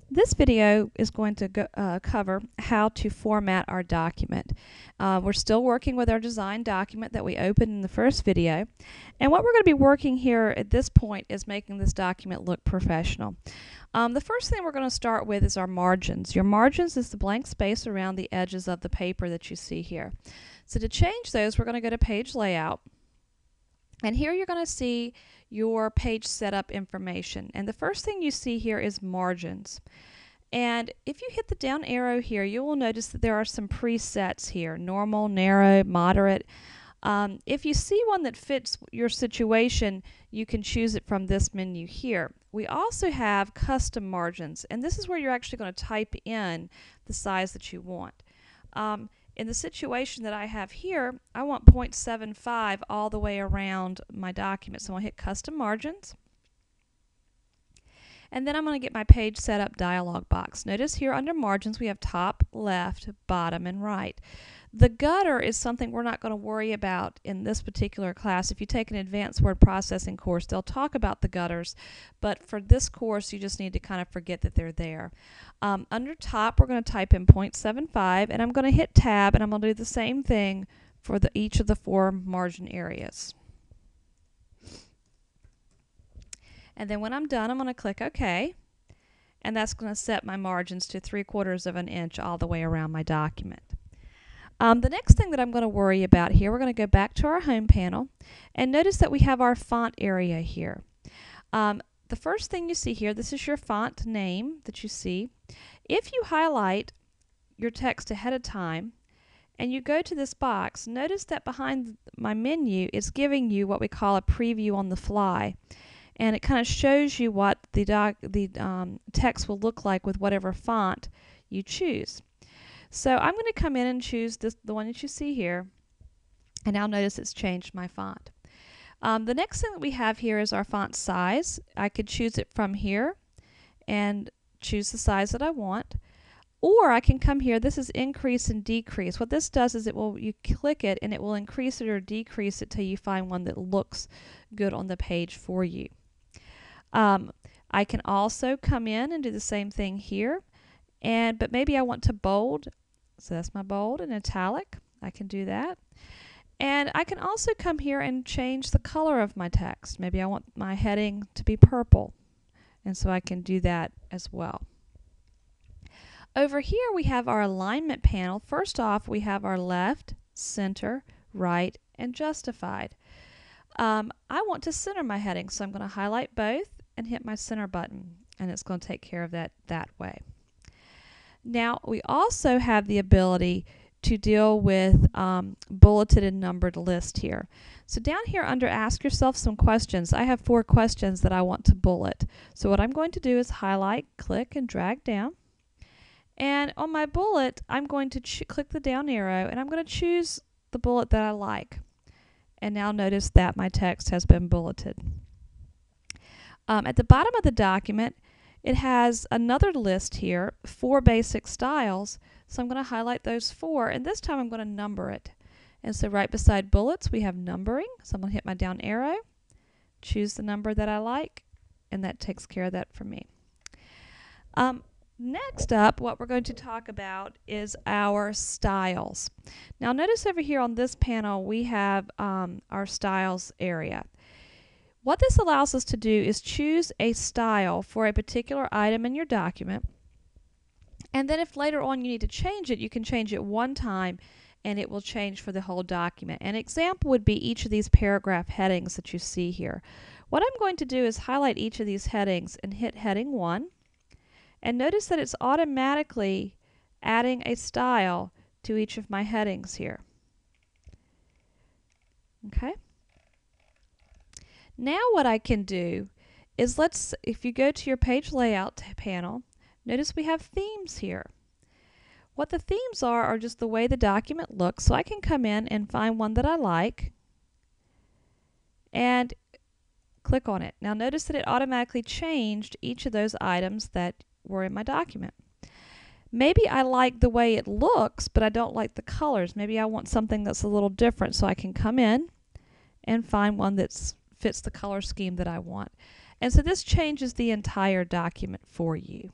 This video is going to cover how to format our document. We're still working with our design document that we opened in the first video, and what we're going to be working here at this point is making this document look professional. The first thing we're going to start with is our margins. Your margins is the blank space around the edges of the paper that you see here. So to change those, we're going to go to Page Layout. And here you're going to see your page setup information. And the first thing you see here is margins. And if you hit the down arrow here, you will notice that there are some presets here: normal, narrow, moderate. If you see one that fits your situation, you can choose it from this menu here. We also have custom margins, and this is where you're actually going to type in the size that you want. In the situation that I have here, I want 0.75 all the way around my document. So I'm going to hit Custom Margins. And then I'm going to get my Page Setup dialog box. Notice here under Margins we have top, left, bottom, and right. The gutter is something we're not going to worry about in this particular class. If you take an advanced word processing course, they'll talk about the gutters, but for this course you just need to kind of forget that they're there. Under top, we're going to type in 0.75, and I'm going to hit Tab, and I'm going to do the same thing for each of the 4 margin areas. And then when I'm done, I'm going to click OK, and that's going to set my margins to 3/4 of an inch all the way around my document. The next thing that I'm going to worry about here, we're going to go back to our home panel, and notice that we have our font area here. The first thing you see here, this is your font name that you see. If you highlight your text ahead of time and you go to this box, notice that behind my menu it's giving you what we call a preview on the fly, and it kind of shows you what the text will look like with whatever font you choose. So I'm going to come in and choose the one that you see here, and now notice it's changed my font. The next thing that we have here is our font size. I could choose it from here and choose the size that I want, or I can come here. This is increase and decrease. What this does is you click it and it will increase it or decrease it till you find one that looks good on the page for you. I can also come in and do the same thing here, but maybe I want to bold, so that's my bold and italic. I can do that. And I can also come here and change the color of my text. Maybe I want my heading to be purple, and so I can do that as well. Over here we have our alignment panel. First off, we have our left, center, right, and justified. I want to center my heading, so I'm going to highlight both and hit my center button, and it's going to take care of that way. Now we also have the ability to deal with bulleted and numbered list here. So down here under Ask Yourself Some Questions, I have 4 questions that I want to bullet. So what I'm going to do is highlight, click, and drag down. And on my bullet, I'm going to click the down arrow, and I'm going to choose the bullet that I like. And now notice that my text has been bulleted. At the bottom of the document, it has another list here, 4 basic styles. So I'm going to highlight those 4, and this time I'm going to number it. And so right beside bullets, we have numbering. So I'm going to hit my down arrow, choose the number that I like, and that takes care of that for me. Next up, what we're going to talk about is our styles. Now notice over here on this panel, we have our styles area. What this allows us to do is choose a style for a particular item in your document, and then if later on you need to change it, you can change it one time and it will change for the whole document. An example would be each of these paragraph headings that you see here. What I'm going to do is highlight each of these headings and hit heading 1, and notice that it's automatically adding a style to each of my headings here. Okay? Now what I can do is if you go to your page layout panel, notice we have themes here. What the themes are just the way the document looks. So I can come in and find one that I like and click on it. Now notice that it automatically changed each of those items that were in my document. Maybe I like the way it looks, but I don't like the colors. Maybe I want something that's a little different, so I can come in and find one that fits the color scheme that I want. And so this changes the entire document for you.